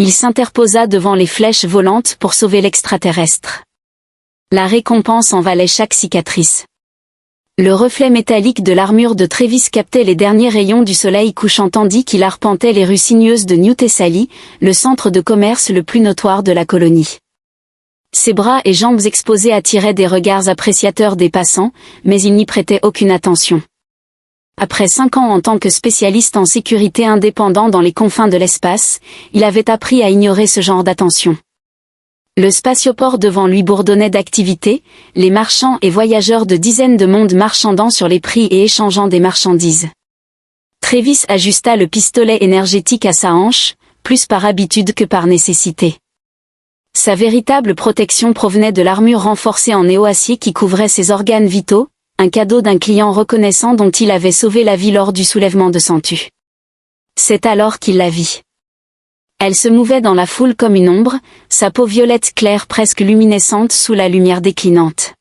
Il s'interposa devant les flèches volantes pour sauver l'extraterrestre. La récompense en valait chaque cicatrice. Le reflet métallique de l'armure de Travis captait les derniers rayons du soleil couchant tandis qu'il arpentait les rues sinueuses de New Thessaly, le centre de commerce le plus notoire de la colonie. Ses bras et jambes exposés attiraient des regards appréciateurs des passants, mais il n'y prêtait aucune attention. Après 5 ans en tant que spécialiste en sécurité indépendant dans les confins de l'espace, il avait appris à ignorer ce genre d'attention. Le spatioport devant lui bourdonnait d'activité, les marchands et voyageurs de dizaines de mondes marchandant sur les prix et échangeant des marchandises. Travis ajusta le pistolet énergétique à sa hanche, plus par habitude que par nécessité. Sa véritable protection provenait de l'armure renforcée en néo-acier qui couvrait ses organes vitaux, un cadeau d'un client reconnaissant dont il avait sauvé la vie lors du soulèvement de Santu. C'est alors qu'il la vit. Elle se mouvait dans la foule comme une ombre, sa peau violette claire presque luminescente sous la lumière déclinante.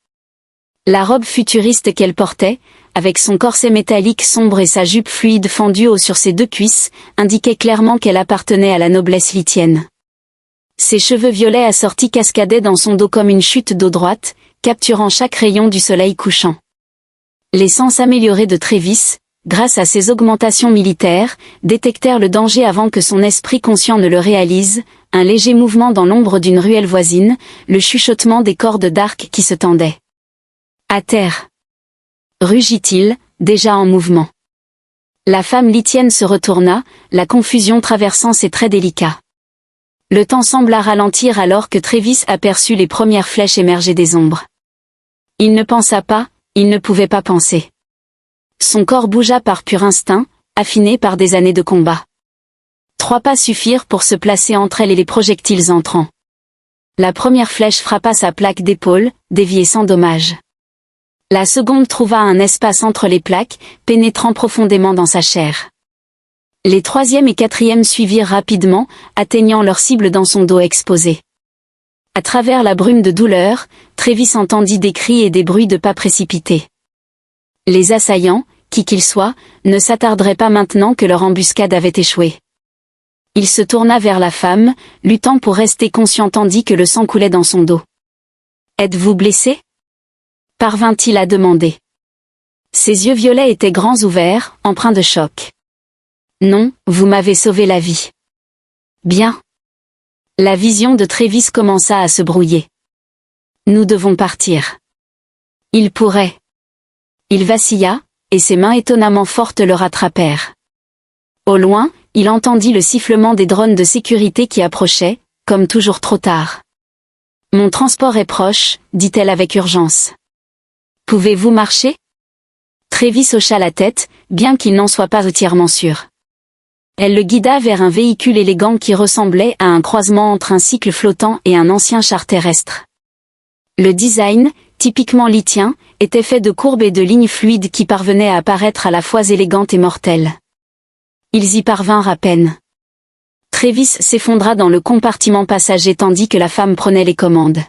La robe futuriste qu'elle portait, avec son corset métallique sombre et sa jupe fluide fendue haut sur ses 2 cuisses, indiquait clairement qu'elle appartenait à la noblesse lithienne. Ses cheveux violets assortis cascadaient dans son dos comme une chute d'eau droite, capturant chaque rayon du soleil couchant. Les sens améliorés de Travis, grâce à ses augmentations militaires, détectèrent le danger avant que son esprit conscient ne le réalise, un léger mouvement dans l'ombre d'une ruelle voisine, le chuchotement des cordes d'arc qui se tendaient. « À terre !» rugit-il, déjà en mouvement. La femme lithienne se retourna, la confusion traversant ses traits délicats. Le temps sembla ralentir alors que Travis aperçut les premières flèches émerger des ombres. Il ne pensa pas, il ne pouvait pas penser. Son corps bougea par pur instinct, affiné par des années de combat. 3 pas suffirent pour se placer entre elle et les projectiles entrants. La première flèche frappa sa plaque d'épaule, déviée sans dommage. La seconde trouva un espace entre les plaques, pénétrant profondément dans sa chair. Les 3e et 4e suivirent rapidement, atteignant leur cible dans son dos exposé. À travers la brume de douleur, Travis entendit des cris et des bruits de pas précipités. Les assaillants, qui qu'ils soient, ne s'attarderaient pas maintenant que leur embuscade avait échoué. Il se tourna vers la femme, luttant pour rester conscient tandis que le sang coulait dans son dos. « Êtes-vous blessé ?» parvint-il à demander. Ses yeux violets étaient grands ouverts, empreints de choc. « Non, vous m'avez sauvé la vie. » « Bien. » La vision de Travis commença à se brouiller. « Nous devons partir. » Il pourrait. Il vacilla, et ses mains étonnamment fortes le rattrapèrent. Au loin, il entendit le sifflement des drones de sécurité qui approchaient, comme toujours trop tard. « Mon transport est proche, » dit-elle avec urgence. « Pouvez-vous marcher ?» Travis hocha la tête, bien qu'il n'en soit pas entièrement sûr. Elle le guida vers un véhicule élégant qui ressemblait à un croisement entre un cycle flottant et un ancien char terrestre. Le design, typiquement lithien, était fait de courbes et de lignes fluides qui parvenaient à apparaître à la fois élégantes et mortelles. Ils y parvinrent à peine. Travis s'effondra dans le compartiment passager tandis que la femme prenait les commandes.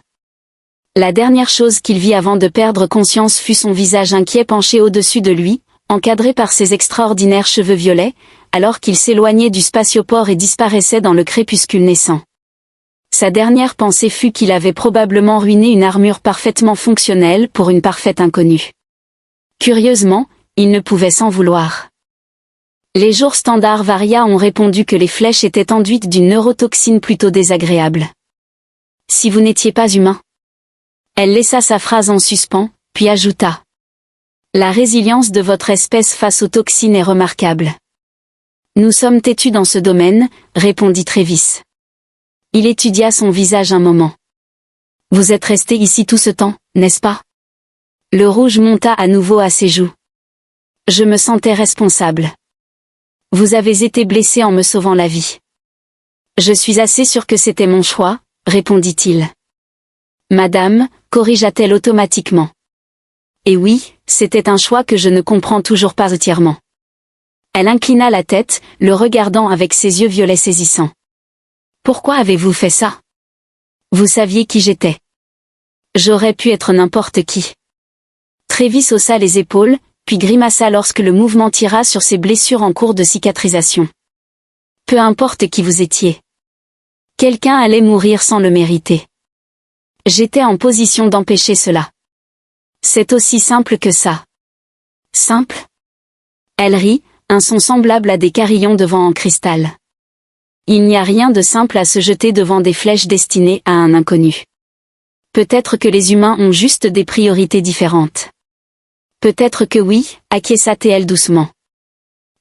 La dernière chose qu'il vit avant de perdre conscience fut son visage inquiet penché au-dessus de lui, encadré par ses extraordinaires cheveux violets, alors qu'il s'éloignait du spatioport et disparaissait dans le crépuscule naissant. Sa dernière pensée fut qu'il avait probablement ruiné une armure parfaitement fonctionnelle pour une parfaite inconnue. Curieusement, il ne pouvait s'en vouloir. Les jours standards Varia ont répondu que les flèches étaient enduites d'une neurotoxine plutôt désagréable. Si vous n'étiez pas humain. Elle laissa sa phrase en suspens, puis ajouta. La résilience de votre espèce face aux toxines est remarquable. Nous sommes têtus dans ce domaine, répondit Travis. Il étudia son visage un moment. Vous êtes resté ici tout ce temps, n'est-ce pas? Le rouge monta à nouveau à ses joues. Je me sentais responsable. Vous avez été blessé en me sauvant la vie. Je suis assez sûr que c'était mon choix, répondit-il. Madame, corrigea-t-elle automatiquement. Et oui, c'était un choix que je ne comprends toujours pas entièrement. Elle inclina la tête, le regardant avec ses yeux violets saisissants. Pourquoi avez-vous fait ça? Vous saviez qui j'étais. J'aurais pu être n'importe qui. Travis haussa les épaules, puis grimaça lorsque le mouvement tira sur ses blessures en cours de cicatrisation. Peu importe qui vous étiez. Quelqu'un allait mourir sans le mériter. J'étais en position d'empêcher cela. C'est aussi simple que ça. Simple? Elle rit, un son semblable à des carillons de vent en cristal. Il n'y a rien de simple à se jeter devant des flèches destinées à un inconnu. Peut-être que les humains ont juste des priorités différentes. Peut-être que oui, acquiesça-t-elle doucement.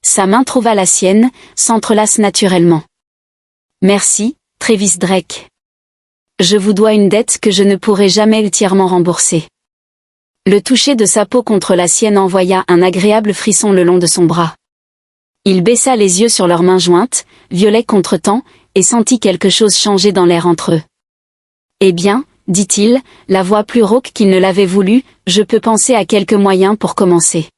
Sa main trouva la sienne, s'entrelace naturellement. Merci, Travis Drake. Je vous dois une dette que je ne pourrai jamais entièrement rembourser. Le toucher de sa peau contre la sienne envoya un agréable frisson le long de son bras. Il baissa les yeux sur leurs mains jointes, violet contre temps, et sentit quelque chose changer dans l'air entre eux. Eh bien, dit-il, la voix plus rauque qu'il ne l'avait voulu, je peux penser à quelques moyens pour commencer.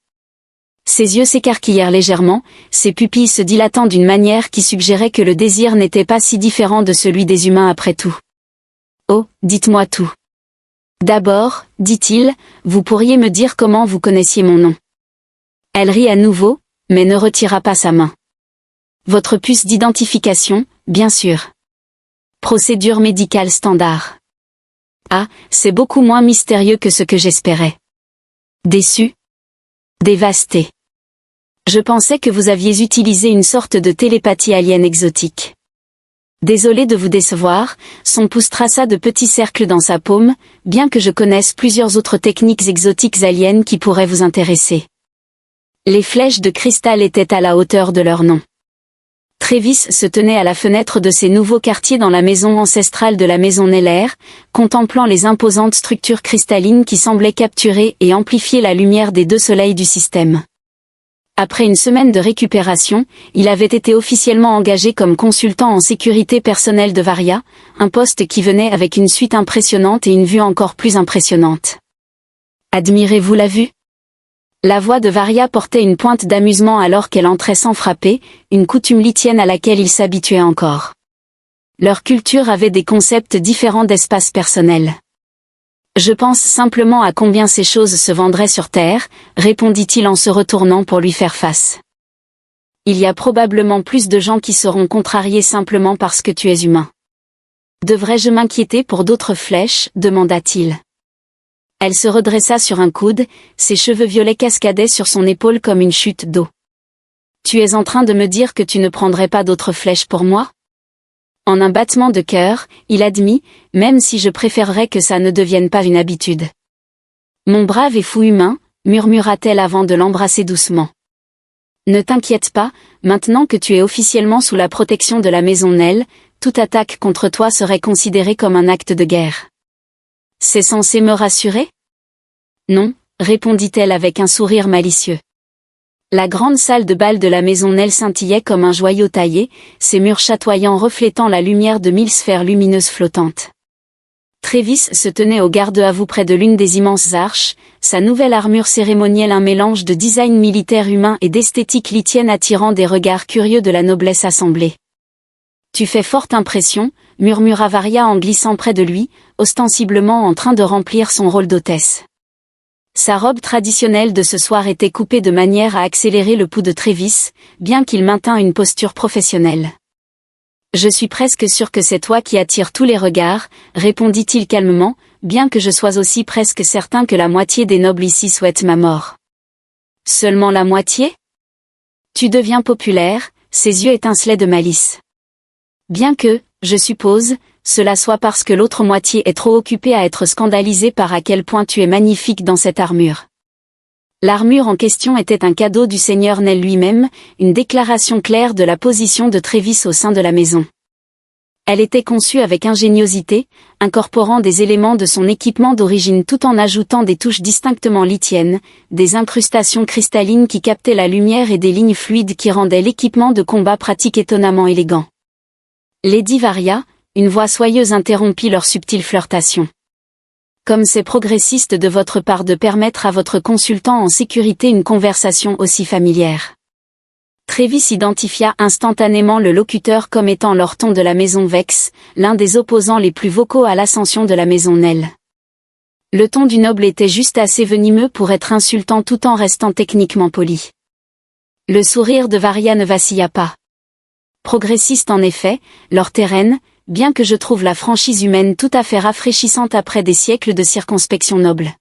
Ses yeux s'écarquillèrent légèrement, ses pupilles se dilatant d'une manière qui suggérait que le désir n'était pas si différent de celui des humains après tout. Oh, dites-moi tout. D'abord, dit-il, vous pourriez me dire comment vous connaissiez mon nom. Elle rit à nouveau, mais ne retira pas sa main. Votre puce d'identification, bien sûr. Procédure médicale standard. Ah, c'est beaucoup moins mystérieux que ce que j'espérais. Déçu? Dévasté. Je pensais que vous aviez utilisé une sorte de télépathie alien exotique. Désolé de vous décevoir, son pouce traça de petits cercles dans sa paume, bien que je connaisse plusieurs autres techniques exotiques aliens qui pourraient vous intéresser. Les flèches de cristal étaient à la hauteur de leur nom. Travis se tenait à la fenêtre de ses nouveaux quartiers dans la maison ancestrale de la maison Neller, contemplant les imposantes structures cristallines qui semblaient capturer et amplifier la lumière des deux soleils du système. Après une semaine de récupération, il avait été officiellement engagé comme consultant en sécurité personnelle de Varia, un poste qui venait avec une suite impressionnante et une vue encore plus impressionnante. Admirez-vous la vue? La voix de Varia portait une pointe d'amusement alors qu'elle entrait sans frapper, une coutume lithienne à laquelle il s'habituait encore. Leur culture avait des concepts différents d'espace personnel. Je pense simplement à combien ces choses se vendraient sur Terre, répondit-il en se retournant pour lui faire face. Il y a probablement plus de gens qui seront contrariés simplement parce que tu es humain. Devrais-je m'inquiéter pour d'autres flèches, demanda-t-il. Elle se redressa sur un coude, ses cheveux violets cascadaient sur son épaule comme une chute d'eau. Tu es en train de me dire que tu ne prendrais pas d'autres flèches pour moi? En un battement de cœur, il admit, même si je préférerais que ça ne devienne pas une habitude. Mon brave et fou humain, murmura-t-elle avant de l'embrasser doucement. Ne t'inquiète pas, maintenant que tu es officiellement sous la protection de la maison Nell, toute attaque contre toi serait considérée comme un acte de guerre. C'est censé me rassurer? Non, répondit-elle avec un sourire malicieux. La grande salle de bal de la maison Nell scintillait comme un joyau taillé, ses murs chatoyants reflétant la lumière de 1000 sphères lumineuses flottantes. Travis se tenait au garde-à-vous près de l'une des immenses arches, sa nouvelle armure cérémonielle un mélange de design militaire humain et d'esthétique lithienne attirant des regards curieux de la noblesse assemblée. Tu fais forte impression, murmura Varia en glissant près de lui, ostensiblement en train de remplir son rôle d'hôtesse. Sa robe traditionnelle de ce soir était coupée de manière à accélérer le pouls de Travis, bien qu'il maintint une posture professionnelle. Je suis presque sûr que c'est toi qui attires tous les regards, répondit-il calmement, bien que je sois aussi presque certain que la moitié des nobles ici souhaitent ma mort. Seulement la moitié? Tu deviens populaire, ses yeux étincelaient de malice. Bien que, je suppose, cela soit parce que l'autre moitié est trop occupée à être scandalisée par à quel point tu es magnifique dans cette armure. L'armure en question était un cadeau du seigneur Nell lui-même, une déclaration claire de la position de Travis au sein de la maison. Elle était conçue avec ingéniosité, incorporant des éléments de son équipement d'origine tout en ajoutant des touches distinctement lithiennes, des incrustations cristallines qui captaient la lumière et des lignes fluides qui rendaient l'équipement de combat pratique étonnamment élégant. Lady Varia, une voix soyeuse interrompit leur subtile flirtation. Comme c'est progressiste de votre part de permettre à votre consultant en sécurité une conversation aussi familière. Travis identifia instantanément le locuteur comme étant l'Orton de la maison Vex, l'un des opposants les plus vocaux à l'ascension de la maison Nell. Le ton du noble était juste assez venimeux pour être insultant tout en restant techniquement poli. Le sourire de Varia ne vacilla pas. Progressiste en effet, Lord Terren, bien que je trouve la franchise humaine tout à fait rafraîchissante après des siècles de circonspection noble.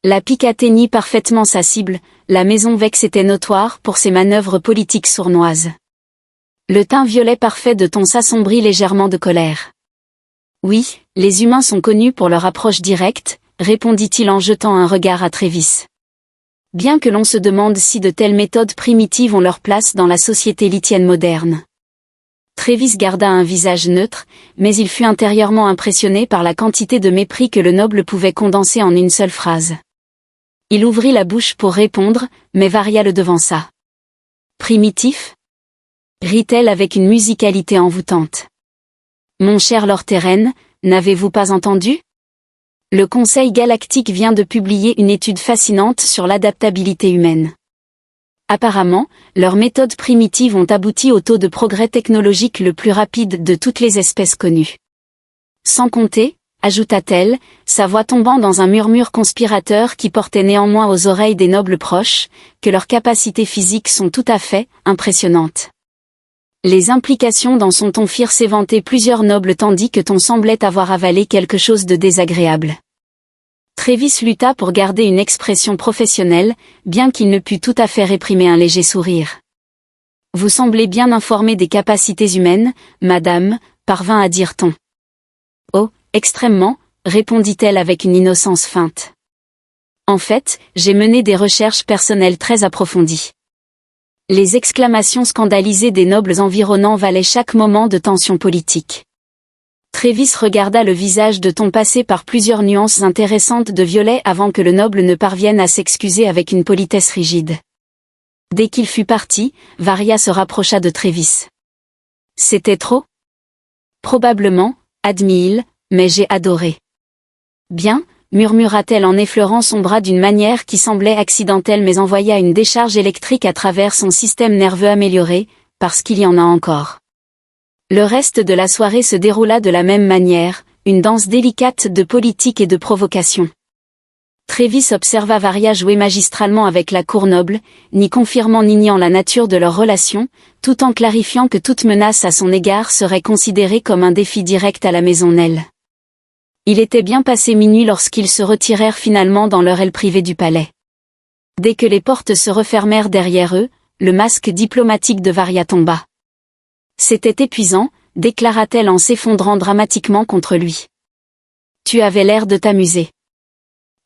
La pique atteignit parfaitement sa cible, la maison Vex était notoire pour ses manœuvres politiques sournoises. Le teint violet parfait de ton s'assombrit légèrement de colère. Oui, les humains sont connus pour leur approche directe, répondit-il en jetant un regard à Trévis. Bien que l'on se demande si de telles méthodes primitives ont leur place dans la société lithienne moderne. Trévis garda un visage neutre, mais il fut intérieurement impressionné par la quantité de mépris que le noble pouvait condenser en une seule phrase. Il ouvrit la bouche pour répondre, mais Varia le devança. Primitif ? Rit-elle avec une musicalité envoûtante. Mon cher Lord Terren, n'avez-vous pas entendu ? Le Conseil galactique vient de publier une étude fascinante sur l'adaptabilité humaine. Apparemment, leurs méthodes primitives ont abouti au taux de progrès technologique le plus rapide de toutes les espèces connues. Sans compter, ajouta-t-elle, sa voix tombant dans un murmure conspirateur qui portait néanmoins aux oreilles des nobles proches, que leurs capacités physiques sont tout à fait impressionnantes. Les implications dans son ton firent s'éventer plusieurs nobles tandis que ton semblait avoir avalé quelque chose de désagréable. Trévis lutta pour garder une expression professionnelle, bien qu'il ne pût tout à fait réprimer un léger sourire. Vous semblez bien informée des capacités humaines, madame, parvint à dire ton. Oh, extrêmement, répondit-elle avec une innocence feinte. En fait, j'ai mené des recherches personnelles très approfondies. Les exclamations scandalisées des nobles environnants valaient chaque moment de tension politique. Trévis regarda le visage de ton passé par plusieurs nuances intéressantes de violet avant que le noble ne parvienne à s'excuser avec une politesse rigide. Dès qu'il fut parti, Varia se rapprocha de Trévis. C'était trop ? Probablement, admit-il, mais j'ai adoré. Bien, murmura-t-elle en effleurant son bras d'une manière qui semblait accidentelle mais envoya une décharge électrique à travers son système nerveux amélioré, parce qu'il y en a encore. Le reste de la soirée se déroula de la même manière, une danse délicate de politique et de provocation. Trévis observa Varia jouer magistralement avec la cour noble, ni confirmant ni niant la nature de leur relation, tout en clarifiant que toute menace à son égard serait considérée comme un défi direct à la maison Nell. Il était bien passé minuit lorsqu'ils se retirèrent finalement dans leur aile privée du palais. Dès que les portes se refermèrent derrière eux, le masque diplomatique de Varia tomba. C'était épuisant, déclara-t-elle en s'effondrant dramatiquement contre lui. Tu avais l'air de t'amuser.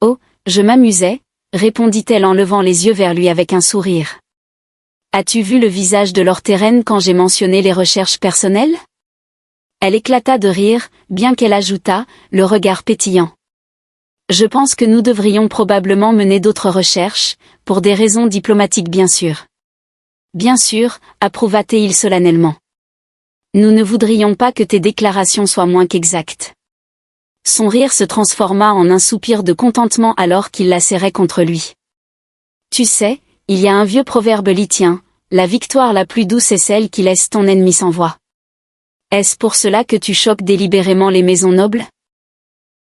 Oh, je m'amusais, répondit-elle en levant les yeux vers lui avec un sourire. As-tu vu le visage de Lord Terren quand j'ai mentionné les recherches personnelles ? Elle éclata de rire, bien qu'elle ajoutât, le regard pétillant. Je pense que nous devrions probablement mener d'autres recherches, pour des raisons diplomatiques bien sûr. Bien sûr, approuva-t-il solennellement. Nous ne voudrions pas que tes déclarations soient moins qu'exactes. Son rire se transforma en un soupir de contentement alors qu'il la serrait contre lui. Tu sais, il y a un vieux proverbe lithien, la victoire la plus douce est celle qui laisse ton ennemi sans voix. Est-ce pour cela que tu choques délibérément les maisons nobles ?